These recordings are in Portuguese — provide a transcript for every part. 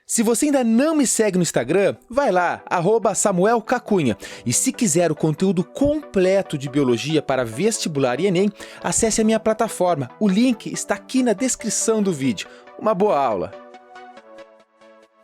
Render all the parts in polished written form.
Se você ainda não me segue no Instagram, vai lá, @SamuelCacunha. E se quiser o conteúdo completo de biologia para vestibular e Enem, acesse a minha plataforma. O link está aqui na descrição do vídeo. Uma boa aula!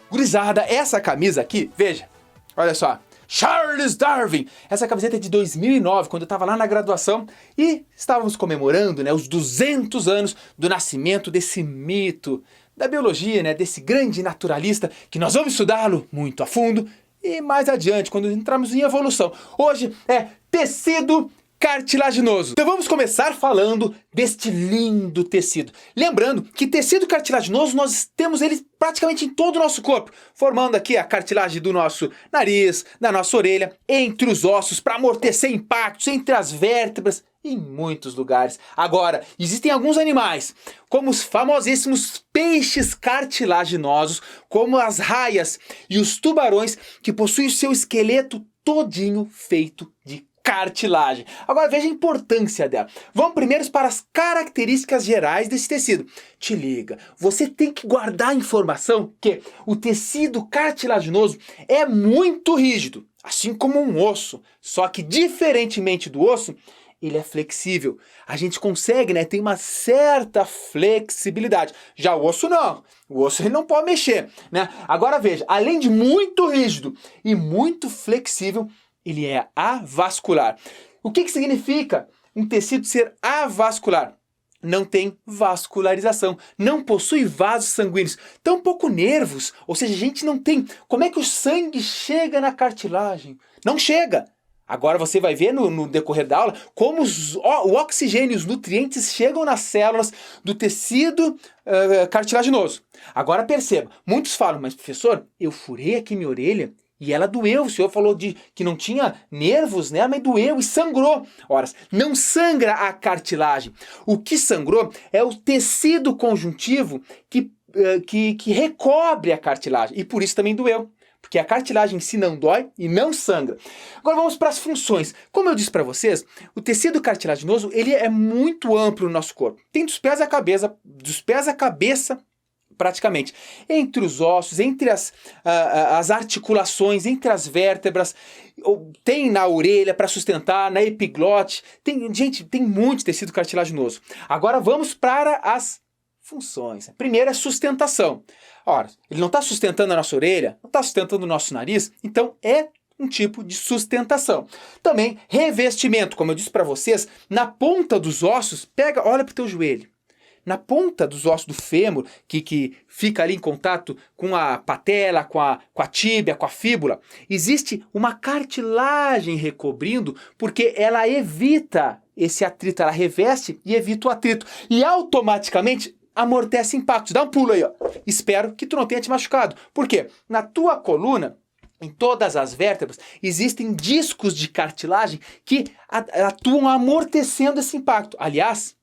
Gurizada, essa camisa aqui, veja, olha só. Charles Darwin! Essa camiseta é de 2009, quando eu estava lá na graduação e estávamos comemorando, os 200 anos do nascimento desse mito da biologia, desse grande naturalista, que nós vamos estudá-lo muito a fundo e mais adiante, quando entrarmos em evolução. Hoje é tecido cartilaginoso. Então vamos começar falando deste lindo tecido. Lembrando que tecido cartilaginoso nós temos ele praticamente em todo o nosso corpo, formando aqui a cartilagem do nosso nariz, da nossa orelha, entre os ossos, para amortecer impactos, entre as vértebras, em muitos lugares. Agora, existem alguns animais, como os famosíssimos peixes cartilaginosos, como as raias e os tubarões, que possuem o seu esqueleto todinho feito de cartilagem. Agora veja a importância dela. Vamos primeiro para as características gerais desse tecido. Te liga, você tem que guardar a informação que o tecido cartilaginoso é muito rígido, assim como um osso, só que diferentemente do osso, ele é flexível. A gente consegue, ter uma certa flexibilidade. Já o osso não. O osso ele não pode mexer, Agora veja, além de muito rígido e muito flexível, ele é avascular. O que significa um tecido ser avascular? Não tem vascularização, não possui vasos sanguíneos, tampouco nervos, ou seja, a gente não tem. Como é que o sangue chega na cartilagem? Não chega! Agora você vai ver no decorrer da aula como o oxigênio e os nutrientes chegam nas células do tecido cartilaginoso. Agora perceba, muitos falam, mas professor, eu furei aqui minha orelha e ela doeu. O senhor falou que não tinha nervos, mas doeu e sangrou. Ora, não sangra a cartilagem. O que sangrou é o tecido conjuntivo que recobre a cartilagem e por isso também doeu. Porque a cartilagem em si não dói e não sangra. Agora vamos para as funções. Como eu disse para vocês, o tecido cartilaginoso ele é muito amplo no nosso corpo. Tem dos pés à cabeça, praticamente. Entre os ossos, entre as articulações, entre as vértebras, tem na orelha para sustentar, na epiglote. Tem muito tecido cartilaginoso. Agora vamos para as funções. Primeiro é sustentação. Ora, ele não está sustentando a nossa orelha, não está sustentando o nosso nariz, então é um tipo de sustentação. Também revestimento, como eu disse para vocês, na ponta dos ossos, olha para o teu joelho. Na ponta dos ossos do fêmur, que fica ali em contato com a patela, com a tíbia, com a fíbula, existe uma cartilagem recobrindo, porque ela evita esse atrito, ela reveste e evita o atrito. E automaticamente amortece impactos. Dá um pulo aí, ó. Espero que tu não tenha te machucado. Por quê? Na tua coluna, em todas as vértebras, existem discos de cartilagem que atuam amortecendo esse impacto. Aliás,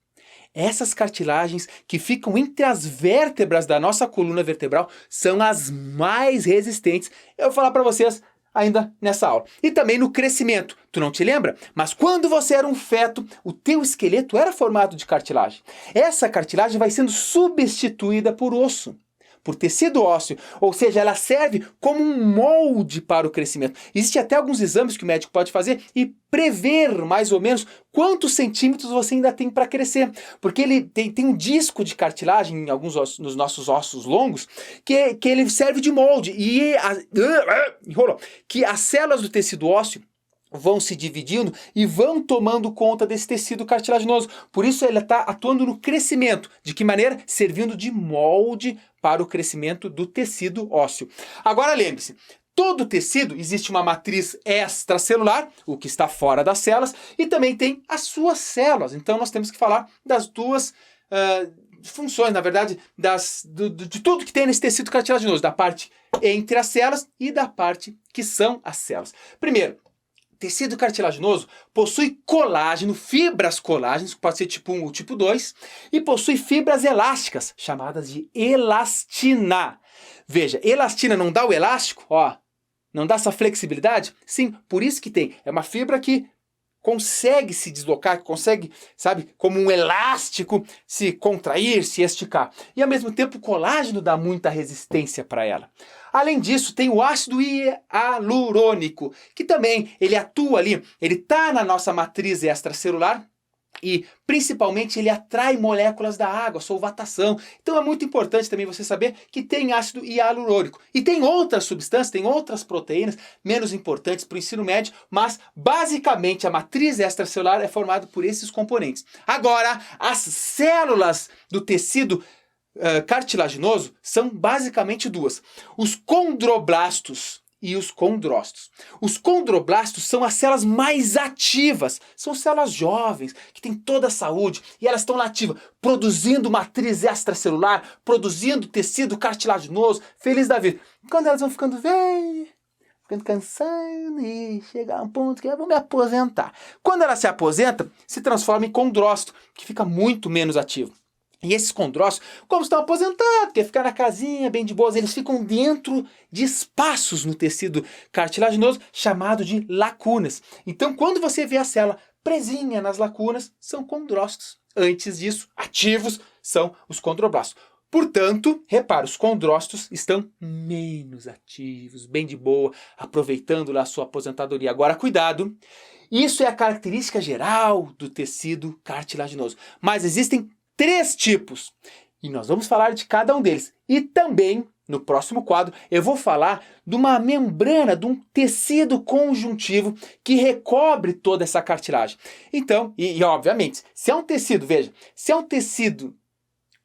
essas cartilagens que ficam entre as vértebras da nossa coluna vertebral são as mais resistentes. Eu vou falar para vocês ainda nessa aula. E também no crescimento. Tu não te lembra? Mas quando você era um feto, o teu esqueleto era formado de cartilagem. Essa cartilagem vai sendo substituída por osso, por tecido ósseo, ou seja, ela serve como um molde para o crescimento. Existem até alguns exames que o médico pode fazer e prever mais ou menos quantos centímetros você ainda tem para crescer, porque ele tem um disco de cartilagem em alguns ossos, nos nossos ossos longos, que ele serve de molde e que as células do tecido ósseo vão se dividindo e vão tomando conta desse tecido cartilaginoso. Por isso ele está atuando no crescimento. De que maneira? Servindo de molde para o crescimento do tecido ósseo. Agora lembre-se, todo tecido existe uma matriz extracelular, o que está fora das células, e também tem as suas células. Então nós temos que falar das duas funções, na verdade, de tudo que tem nesse tecido cartilaginoso, da parte entre as células e da parte que são as células. Primeiro, tecido cartilaginoso possui colágeno, fibras colágenas, que pode ser tipo 1 ou tipo 2, e possui fibras elásticas, chamadas de elastina. Veja, elastina não dá o elástico, não dá essa flexibilidade? Sim, por isso que tem. É uma fibra que consegue se deslocar, que consegue, sabe, como um elástico, se contrair, se esticar. E ao mesmo tempo o colágeno dá muita resistência para ela. Além disso, tem o ácido hialurônico, que também ele atua ali, ele está na nossa matriz extracelular, e principalmente ele atrai moléculas da água, solvatação. Então é muito importante também você saber que tem ácido hialurônico. E tem outras substâncias, tem outras proteínas menos importantes para o ensino médio, mas basicamente a matriz extracelular é formada por esses componentes. Agora, as células do tecido cartilaginoso são basicamente duas: os condroblastos e os condrócitos. Os condroblastos são as células mais ativas, são células jovens, que têm toda a saúde, e elas estão lá ativas, produzindo matriz extracelular, produzindo tecido cartilaginoso, feliz da vida. Quando elas vão ficando velhas, ficando cansando e chegar a um ponto que eu vou me aposentar. Quando ela se aposenta, se transforma em condrócito, que fica muito menos ativo. E esses condrócitos, como estão aposentados, quer ficar na casinha, bem de boas, eles ficam dentro de espaços no tecido cartilaginoso, chamado de lacunas. Então, quando você vê a célula presinha nas lacunas, são condrócitos. Antes disso, ativos são os condroblastos. Portanto, repara, os condrócitos estão menos ativos, bem de boa, aproveitando lá a sua aposentadoria. Agora, cuidado! Isso é a característica geral do tecido cartilaginoso. Mas existem 3 tipos, e nós vamos falar de cada um deles. E também, no próximo quadro, eu vou falar de uma membrana, de um tecido conjuntivo que recobre toda essa cartilagem. Então, e obviamente, se é um tecido, veja, se é um tecido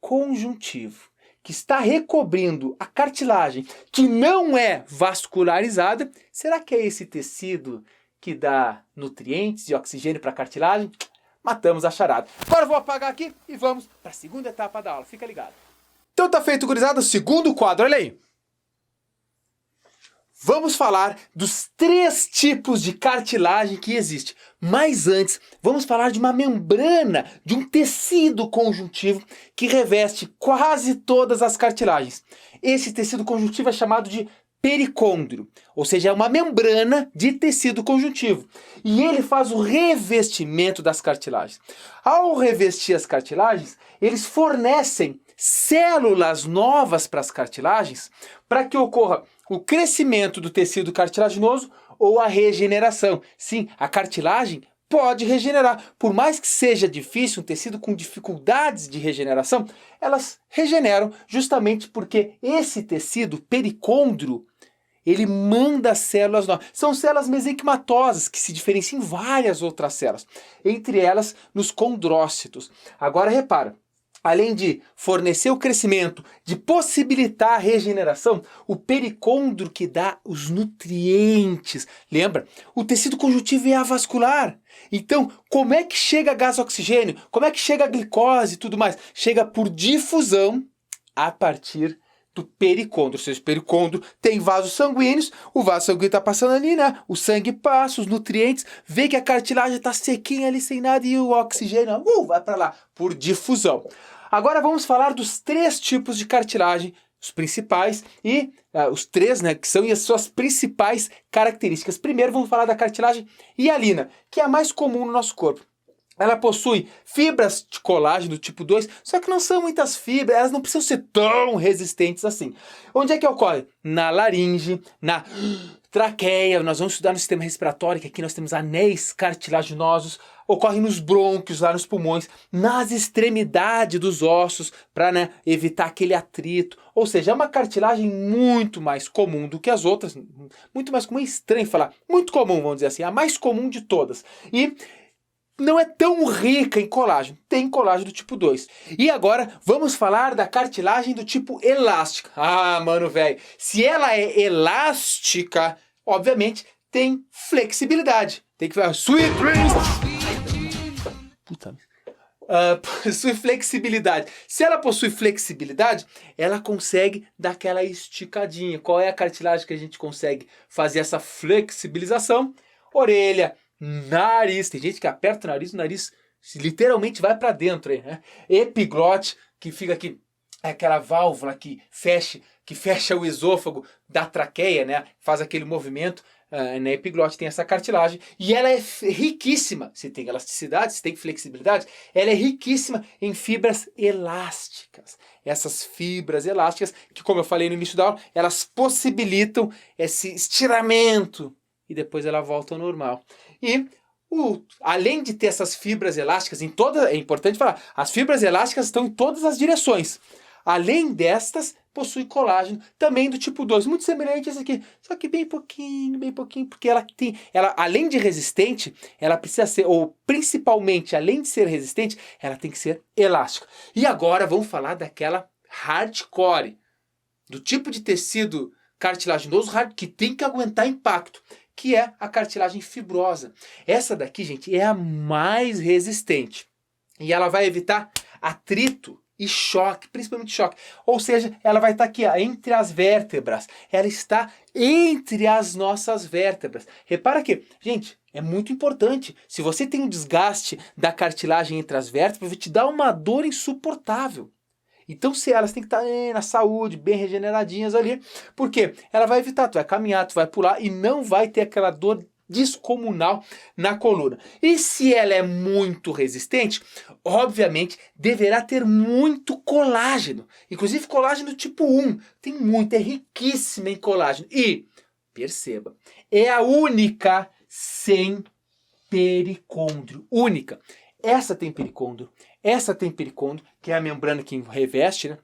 conjuntivo que está recobrindo a cartilagem, que não é vascularizada, será que é esse tecido que dá nutrientes e oxigênio para a cartilagem? Matamos a charada. Agora eu vou apagar aqui e vamos para a segunda etapa da aula. Fica ligado. Então tá feito, gurizada, o segundo quadro, olha aí. Vamos falar dos 3 tipos de cartilagem que existe. Mas antes, vamos falar de uma membrana, de um tecido conjuntivo que reveste quase todas as cartilagens. Esse tecido conjuntivo é chamado de pericôndrio, ou seja, é uma membrana de tecido conjuntivo. E ele faz o revestimento das cartilagens. Ao revestir as cartilagens, eles fornecem células novas para as cartilagens para que ocorra o crescimento do tecido cartilaginoso ou a regeneração. Sim, a cartilagem pode regenerar. Por mais que seja difícil, um tecido com dificuldades de regeneração, elas regeneram justamente porque esse tecido pericôndrio, ele manda células novas. São células mesenquimatosas que se diferenciam em várias outras células, entre elas nos condrócitos. Agora repara, além de fornecer o crescimento, de possibilitar a regeneração, o pericôndrio que dá os nutrientes. Lembra? O tecido conjuntivo é avascular. Então, como é que chega gás oxigênio? Como é que chega a glicose e tudo mais? Chega por difusão a partir do pericôndrio. Ou seja, o pericôndrio tem vasos sanguíneos, o vaso sanguíneo está passando ali, né? O sangue passa, os nutrientes, vê que a cartilagem está sequinha ali sem nada e o oxigênio vai para lá, por difusão. Agora vamos falar dos 3 tipos de cartilagem, os principais e os 3, né, que são as suas principais características. Primeiro vamos falar da cartilagem hialina, que é a mais comum no nosso corpo. Ela possui fibras de colágeno do tipo 2, só que não são muitas fibras, elas não precisam ser tão resistentes assim. Onde é que ocorre? Na laringe, na traqueia, nós vamos estudar no sistema respiratório, que aqui nós temos anéis cartilaginosos, ocorre nos brônquios, lá nos pulmões, nas extremidades dos ossos, para evitar aquele atrito. Ou seja, é uma cartilagem muito mais comum do que as outras, muito mais comum, é estranho falar, muito comum, vamos dizer assim, a mais comum de todas. E não é tão rica em colágeno, tem colágeno do tipo 2. E agora vamos falar da cartilagem do tipo elástica. Ah, mano, velho, se ela é elástica, obviamente tem flexibilidade. Tem que falar sweet dreams. Puta. Possui flexibilidade. Se ela possui flexibilidade, ela consegue dar aquela esticadinha. Qual é a cartilagem que a gente consegue fazer essa flexibilização? Orelha, nariz, tem gente que aperta o nariz literalmente vai para dentro aí, né? Epiglote, que fica aqui é aquela válvula que fecha o esôfago da traqueia, né? Faz aquele movimento. Na epiglote tem essa cartilagem e ela é riquíssima, se tem elasticidade, se tem flexibilidade, ela é riquíssima em fibras elásticas. Essas fibras elásticas que, como eu falei no início da aula, elas possibilitam esse estiramento e depois ela volta ao normal. E além de ter essas fibras elásticas é importante falar, as fibras elásticas estão em todas as direções. Além destas, possui colágeno, também do tipo 2, muito semelhante a esse aqui, só que bem pouquinho, porque ela além de resistente, ela precisa ser, ou principalmente, além de ser resistente, ela tem que ser elástica. E agora vamos falar daquela hardcore, do tipo de tecido cartilaginoso que tem que aguentar impacto, que é a cartilagem fibrosa. Essa daqui, gente, é a mais resistente. E ela vai evitar atrito e choque, principalmente choque. Ou seja, ela vai estar aqui, ó, entre as vértebras. Ela está entre as nossas vértebras. Repara que, gente, é muito importante. Se você tem um desgaste da cartilagem entre as vértebras, vai te dar uma dor insuportável. Então, se elas têm que estar na saúde, bem regeneradinhas ali, porque ela vai evitar, tu vai caminhar, tu vai pular e não vai ter aquela dor descomunal na coluna. E se ela é muito resistente, obviamente deverá ter muito colágeno, inclusive colágeno tipo 1, tem muito, é riquíssima em colágeno. E, perceba, é a única sem pericôndrio, única. Essa tem pericôndrio, que é a membrana que reveste, né?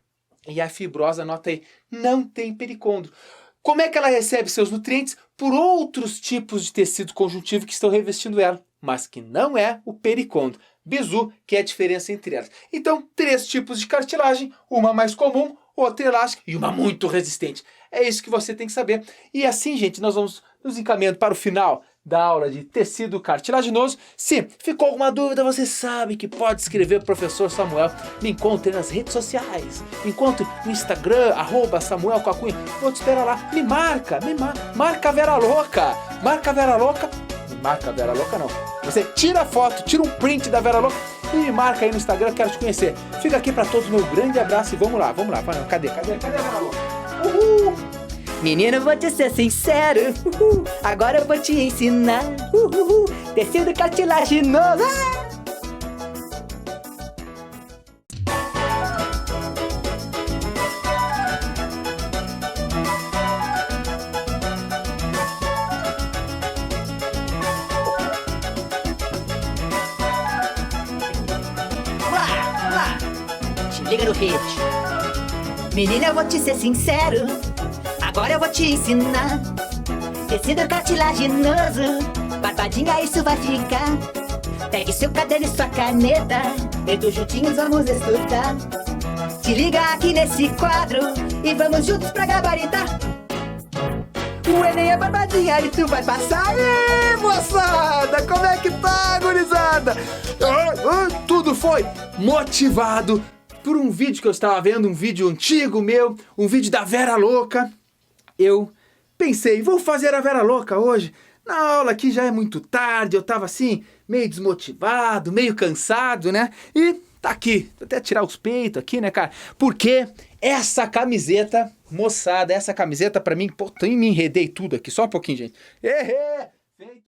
E a fibrosa, anota aí, não tem pericôndrio. Como é que ela recebe seus nutrientes? Por outros tipos de tecido conjuntivo que estão revestindo ela, mas que não é o pericôndrio. Bizu, que é a diferença entre elas. Então, 3 tipos de cartilagem, uma mais comum, outra elástica e uma muito resistente. É isso que você tem que saber. E assim, gente, nós vamos nos encaminhando para o final da aula de tecido cartilaginoso. Se ficou alguma dúvida, você sabe que pode escrever professor Samuel. Me encontre nas redes sociais. Me encontre no Instagram, @SamuelCoacunha. Vou te esperar lá. Me marca a Vera Louca. Marca a Vera Louca. Não marca a Vera Louca, não. Você tira a foto, tira um print da Vera Louca e me marca aí no Instagram, quero te conhecer. Fica aqui para todos, meu grande abraço e vamos lá. Cadê a Vera Louca? Uhul! Menino, vou te ser sincero, agora eu vou te ensinar, tecido cartilaginoso. Vamos lá, te liga no hit. Menina, eu vou te ser sincero, agora eu vou te ensinar tecido cartilaginoso, barbadinha isso vai ficar. Pegue seu caderno e sua caneta, e todos juntinhos vamos estudar. Te liga aqui nesse quadro e vamos juntos pra gabaritar. O Enem é barbadinha e tu vai passar. Aê, moçada! Como é que tá, gurizada? Tudo foi motivado por um vídeo que eu estava vendo, um vídeo antigo meu, um vídeo da Vera Louca. Eu pensei, vou fazer a Vera Louca hoje. Na aula aqui já é muito tarde, eu tava assim, meio desmotivado, meio cansado, né? E tá aqui, vou até tirar os peitos aqui, né, cara? Porque essa camiseta, moçada, essa camiseta pra mim, pô, me enredei tudo aqui, só um pouquinho, gente.